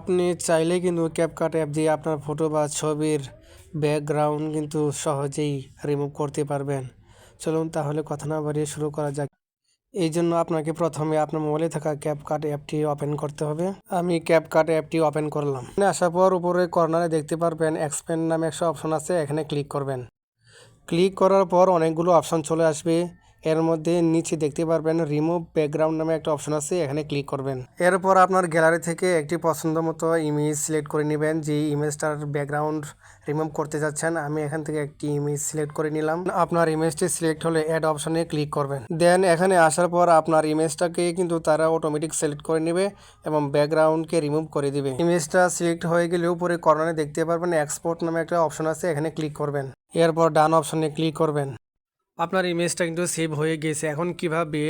আপনি চাইলে কিন্তু ক্যাপকাট অ্যাপ দিয়ে আপনার ফটো বা ছবির ব্যাকগ্রাউন্ড কিন্তু সহজেই রিমুভ করতে পারবেন। চলুন তাহলে কথা না বাড়িয়ে শুরু করা যাক। এই জন্য আপনাকে প্রথমে আপনার মোবাইলে থাকা ক্যাপকাট অ্যাপটি ওপেন করতে হবে। আমি ক্যাপকাট অ্যাপটি ওপেন করলাম। এখানে আসার পর উপরে কর্নারে দেখতে পারবেন এক্সপ্যান্ড নামে একটা অপশন আছে, এখানে ক্লিক করবেন। ক্লিক করার পর অনেকগুলো অপশন চলে আসবে। এর মধ্যে নিচে দেখতে পারবেন রিমুভ ব্যাকগ্রাউন্ড নামে একটা অপশন আছে, এখানে ক্লিক করবেন। এরপর আপনার গ্যালারি থেকে একটি পছন্দ মতো ইমেজ সিলেক্ট করে নেবেন, যে ইমেজটার ব্যাকগ্রাউন্ড রিমুভ করতে যাচ্ছেন। আমি এখান থেকে একটি ইমেজ সিলেক্ট করে নিলাম। আপনার ইমেজটি সিলেক্ট হলে অ্যাড অপশনে ক্লিক করবেন। দেন এখানে আসার পর আপনার ইমেজটাকে কিন্তু তারা অটোমেটিক সিলেক্ট করে নেবে এবং ব্যাকগ্রাউন্ডকে রিমুভ করে দিবে। ইমেজটা সিলেক্ট হয়ে গেলে উপরে কর্নারে দেখতে পারবেন এক্সপোর্ট নামে একটা অপশন আছে, এখানে ক্লিক করবেন। এরপর ডান অপশনে ক্লিক করবেন। আপনার ইমেজটা কিন্তু সেভ হয়ে গেছে। এখন কিভাবে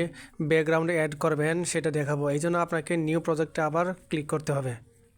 ব্যাকগ্রাউন্ড অ্যাড করবেন সেটা দেখাবো। এই জন্য আপনাকে নিউ প্রজেক্টে আবার ক্লিক করতে হবে।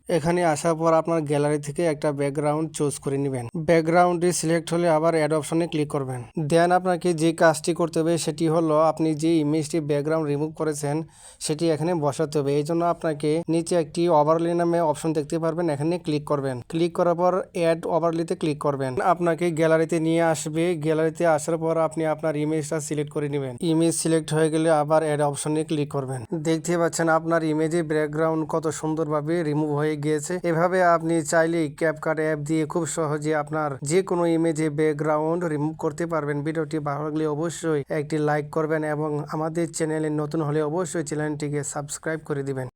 এখানে আসার পর আপনার গ্যালারি থেকে একটা ব্যাকগ্রাউন্ড চুজ করে নেবেন। ব্যাকগ্রাউন্ডটি সিলেক্ট হলে আবার অ্যাড অপশনে ক্লিক করবেন। দেন আপনাকে যে কাজটি করতে হবে সেটি হলো আপনি যে ইমেজটি ব্যাকগ্রাউন্ড রিমুভ করেছেন সেটি এখানে বসাতে হবে। এই জন্য আপনাকে নিচে একটি ওভারলে নামে অপশন দেখতে পারবেন, এখানে ক্লিক করবেন। ক্লিক করার পর অ্যাড ওভারলেতে ক্লিক করবেন। আপনাকে গ্যালারিতে নিয়ে আসবে। গ্যালারিতে আসার পর আপনি আপনার ইমেজটা সিলেক্ট করে নেবেন। ইমেজ সিলেক্ট হয়ে গেলে আবার অ্যাড অপশনে ক্লিক করবেন। দেখতে পাচ্ছেন আপনার ইমেজে ব্যাকগ্রাউন্ড কত সুন্দরভাবে রিমুভ হয়ে গিয়েছে। এভাবে আপনি চাইলেই ক্যাপকাট অ্যাপ দিয়ে খুব সহজে আপনার যে কোনো ইমেজে ব্যাকগ্রাউন্ড রিমুভ করতে পারবেন। ভিডিওটি ভালো লাগলে অবশ্যই একটি লাইক করবেন এবং আমাদের চ্যানেলে নতুন হলে অবশ্যই চ্যানেলটিকে সাবস্ক্রাইব করে দিবেন।